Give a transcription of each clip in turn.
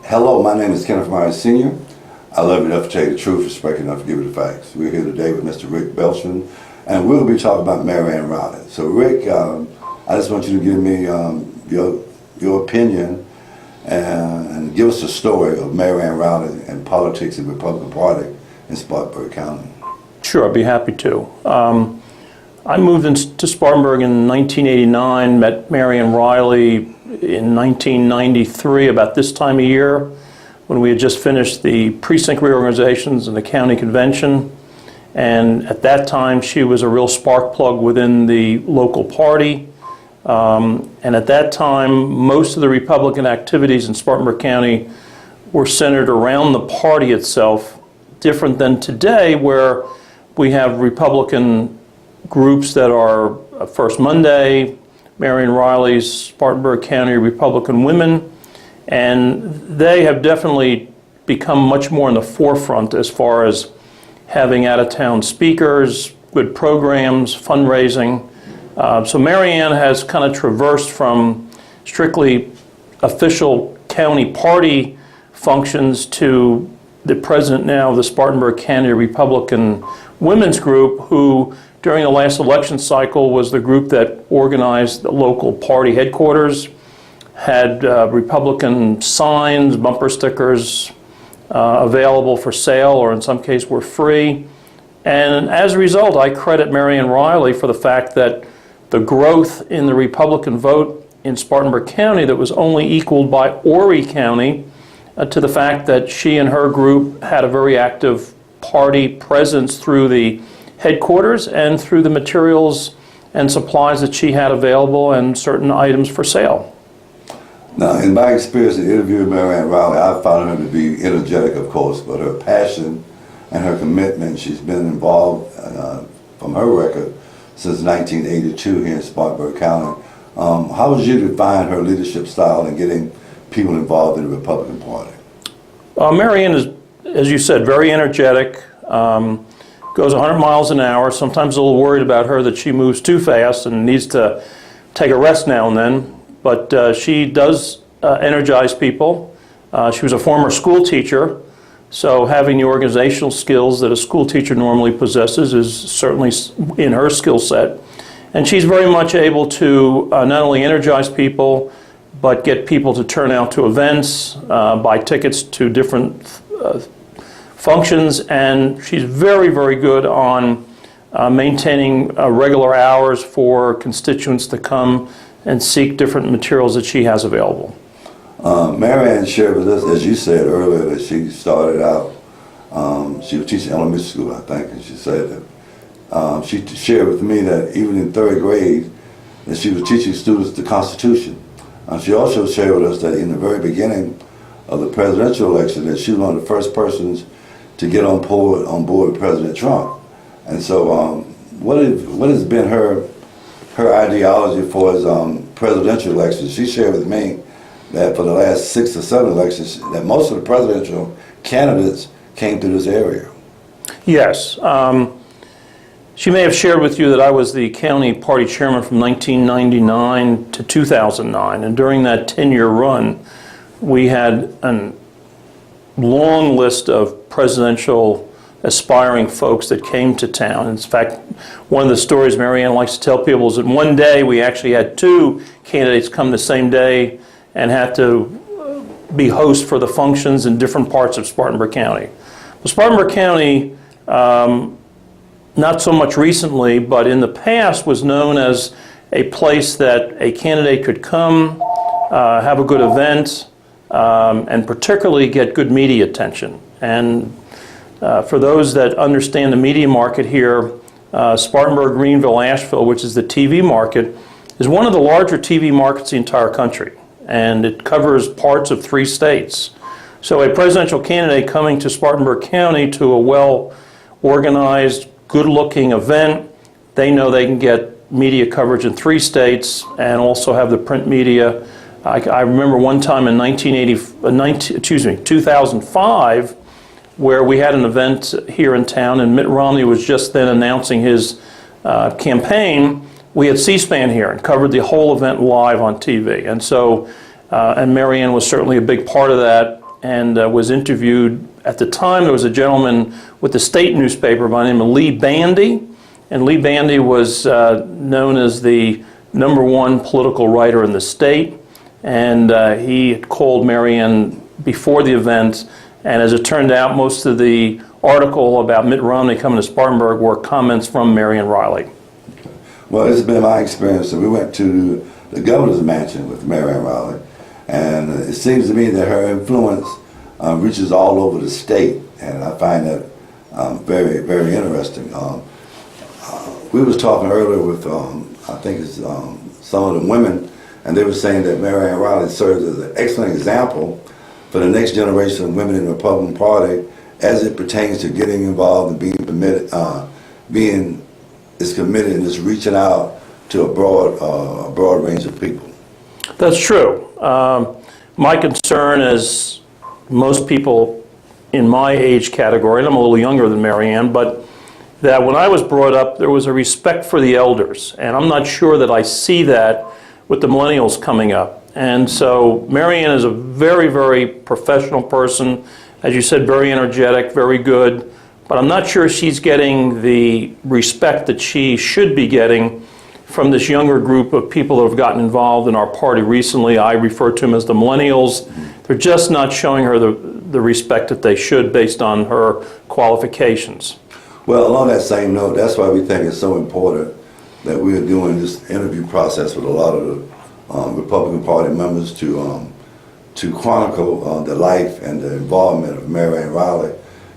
Hello, my name is Kenneth Myers Sr. I love you enough to tell you the truth, respect you enough to give you the facts. We're here today with Mr. Rick Beltram, and we'll be talking about Marianne Riley. So Rick, I just want you to give me your opinion and give us a story of Marianne Riley and politics in the Republican Party in Spartanburg County. Sure, I'd be happy to. I moved to Spartanburg in 1989, met Marianne Riley in 1993, about this time of year, when we had just finished the precinct reorganizations and the county convention. And at that time, she was a real spark plug within the local party. And at that time, most of the Republican activities in Spartanburg County were centered around the party itself, different than today, where we have Republican groups that are First Monday, Marianne Riley's Spartanburg County Republican Women, and they have definitely become much more in the forefront as far as having out-of-town speakers, good programs, fundraising. So Marianne has kind of traversed from strictly official county party functions to the president now of the Spartanburg County Republican Women's Group, who during the last election cycle was the group that organized the local party headquarters, had Republican signs, bumper stickers available for sale, or in some cases were free. And as a result, I credit Marianne Riley for the fact that the growth in the Republican vote in Spartanburg County that was only equaled by Horry County to the fact that she and her group had a very active party presence through the headquarters and through the materials and supplies that she had available and certain items for sale. Now, in my experience in interviewing Marianne Riley, I found her to be energetic, of course, but her passion and her commitment, she's been involved, from her record, since 1982 here in Spartanburg County. How would you define her leadership style in getting people involved in the Republican Party? Marianne is, as you said, very energetic, goes 100 miles an hour, sometimes a little worried about her that she moves too fast and needs to take a rest now and then, but she does energize people. She was a former school teacher, so having the organizational skills that a school teacher normally possesses is certainly in her skill set. And she's very much able to not only energize people, but get people to turn out to events, buy tickets to different functions, and she's very, very good on maintaining regular hours for constituents to come and seek different materials that she has available. Marianne shared with us, as you said earlier, that she started out, she was teaching elementary school, I think, and she said that she shared with me that even in third grade, that she was teaching students the Constitution. She also shared with us that in the very beginning of the presidential election, that she was one of the first persons to get on board with President Trump. And so what has been her ideology for his presidential elections? She shared with me that for the last 6 or 7 elections, that most of the presidential candidates came through this area. Yes. She may have shared with you that I was the county party chairman from 1999 to 2009, and during that 10-year run, we had a long list of presidential aspiring folks that came to town. In fact, one of the stories Marianne likes to tell people is that one day we actually had 2 candidates come the same day and had to be hosts for the functions in different parts of Spartanburg County. Well, Spartanburg County, not so much recently, but in the past was known as a place that a candidate could come, have a good event, and particularly get good media attention. And for those that understand the media market here, Spartanburg, Greenville, Asheville, which is the TV market, is one of the larger TV markets in the entire country, and it covers parts of 3 states. So a presidential candidate coming to Spartanburg County to a well-organized, good-looking event, they know they can get media coverage in 3 states and also have the print media. I remember one time in 2005 where we had an event here in town and Mitt Romney was just then announcing his campaign. We had C-SPAN here and covered the whole event live on TV. And so, and Marianne was certainly a big part of that. and was interviewed. At the time, there was a gentleman with the state newspaper by the name of Lee Bandy, and Lee Bandy was known as the #1 political writer in the state, and he had called Marianne before the event, and as it turned out, most of the article about Mitt Romney coming to Spartanburg were comments from Marianne Riley. Well, it's been my experience. We went to the governor's mansion with Marianne Riley, and it seems to me that her influence reaches all over the state, and I find that very, very interesting. We was talking earlier with, I think it's some of the women, and they were saying that Marianne Riley serves as an excellent example for the next generation of women in the Republican Party as it pertains to getting involved and being committed, being as committed and just reaching out to a broad range of people. That's true. My concern, as most people in my age category, and I'm a little younger than Marianne, but that when I was brought up, there was a respect for the elders, and I'm not sure that I see that with the millennials coming up. And so Marianne is a very, very professional person, as you said, very energetic, very good, but I'm not sure she's getting the respect that she should be getting from this younger group of people that have gotten involved in our party recently. I refer to them as the millennials. They're just not showing her the respect that they should based on her qualifications. Well, along that same note, that's why we think it's so important that we are doing this interview process with a lot of the Republican Party members to chronicle the life and the involvement of Marianne Riley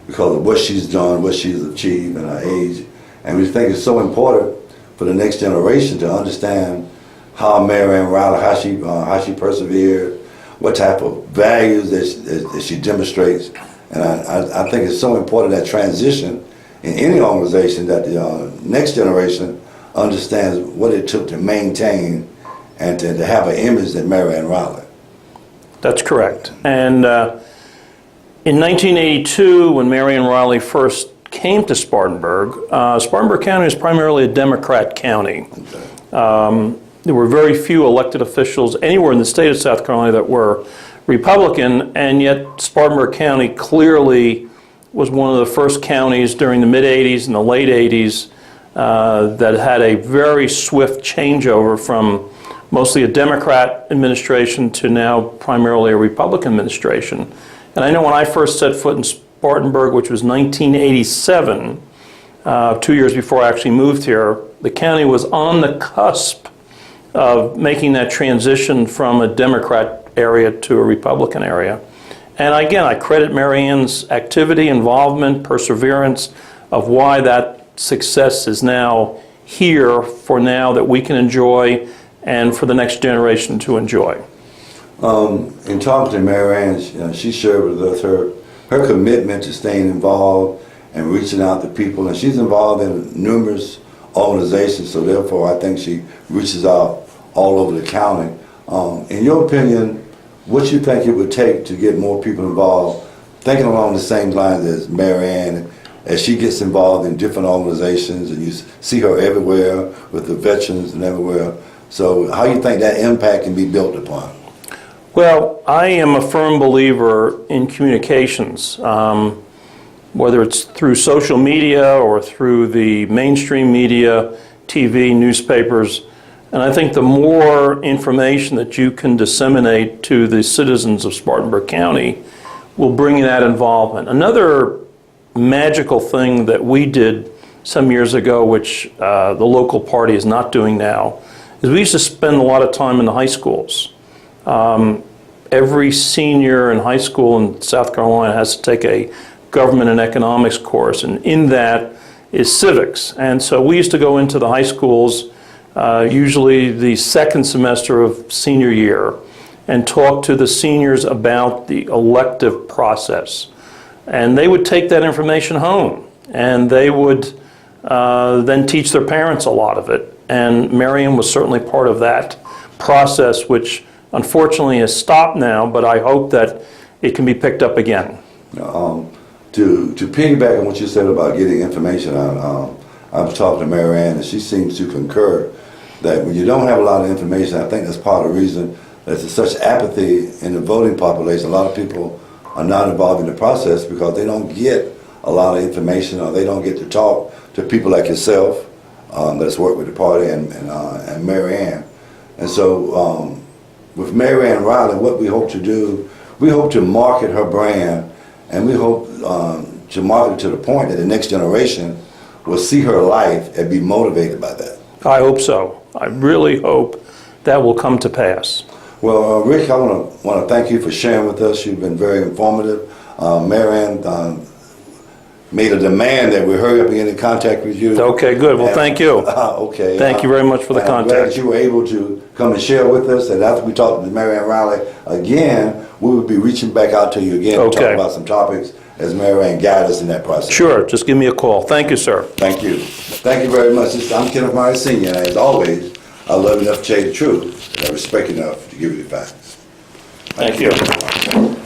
because of what she's done, what she's achieved in her age. And we think it's so important for the next generation to understand how Marianne Riley, how she persevered, what type of values that she demonstrates. And I think it's so important that transition in any organization that the next generation understands what it took to maintain and to have an image that Marianne Riley. That's correct. And in 1982, when Marianne Riley first came to Spartanburg, Spartanburg County is primarily a Democrat county. Okay. There were very few elected officials anywhere in the state of South Carolina that were Republican, and yet Spartanburg County clearly was one of the first counties during the mid-'80s and the late '80s that had a very swift changeover from mostly a Democrat administration to now primarily a Republican administration. And I know when I first set foot in Spartanburg, which was 1987, 2 years before I actually moved here, the county was on the cusp of making that transition from a Democrat area to a Republican area. And again, I credit Marianne's activity, involvement, perseverance of why that success is now here for now that we can enjoy and for the next generation to enjoy. In talking to Marianne, she shared with us her commitment to staying involved and reaching out to people, and she's involved in numerous organizations, so therefore I think she reaches out all over the county. In your opinion, what you think it would take to get more people involved, thinking along the same lines as Marianne, as she gets involved in different organizations, and you see her everywhere with the veterans and everywhere. So how you think that impact can be built upon? Well, I am a firm believer in communications, whether it's through social media or through the mainstream media, TV, newspapers. And I think the more information that you can disseminate to the citizens of Spartanburg County will bring that involvement. Another magical thing that we did some years ago, which the local party is not doing now, is we used to spend a lot of time in the high schools. Every senior in high school in South Carolina has to take a government and economics course, and in that is civics. And so we used to go into the high schools, usually the second semester of senior year, and talk to the seniors about the elective process. And they would take that information home, and they would then teach their parents a lot of it. And Marianne was certainly part of that process, which unfortunately has stopped now, but I hope that it can be picked up again. To piggyback on what you said about getting information out, I was talking to Marianne, and she seems to concur that when you don't have a lot of information, I think that's part of the reason that there's such apathy in the voting population. A lot of people are not involved in the process because they don't get a lot of information, or they don't get to talk to people like yourself that's worked with the party, and Mary Ann. And so with Mary Ann Riley, what we hope to do, we hope to market her brand, and we hope to market it to the point that the next generation will see her life and be motivated by that. I hope so. I really hope that will come to pass. Well, Rick, I want to thank you for sharing with us. You've been very informative. Mary Ann made a demand that we hurry up and get in contact with you. Okay, good. Well, thank you. Okay. Thank you very much for the I'm glad contact. you were able to come and share with us. And after we talk to Mary Ann Riley again, we will be reaching back out to you again to talk Okay. about some topics as Mary Ann guides us in that process. Sure, just give me a call. Thank you, sir. Thank Thank you. Thank you very much. I'm Kenneth Myers Sr., and as always, I love enough to tell you the truth, and I respect enough to give you the facts. you.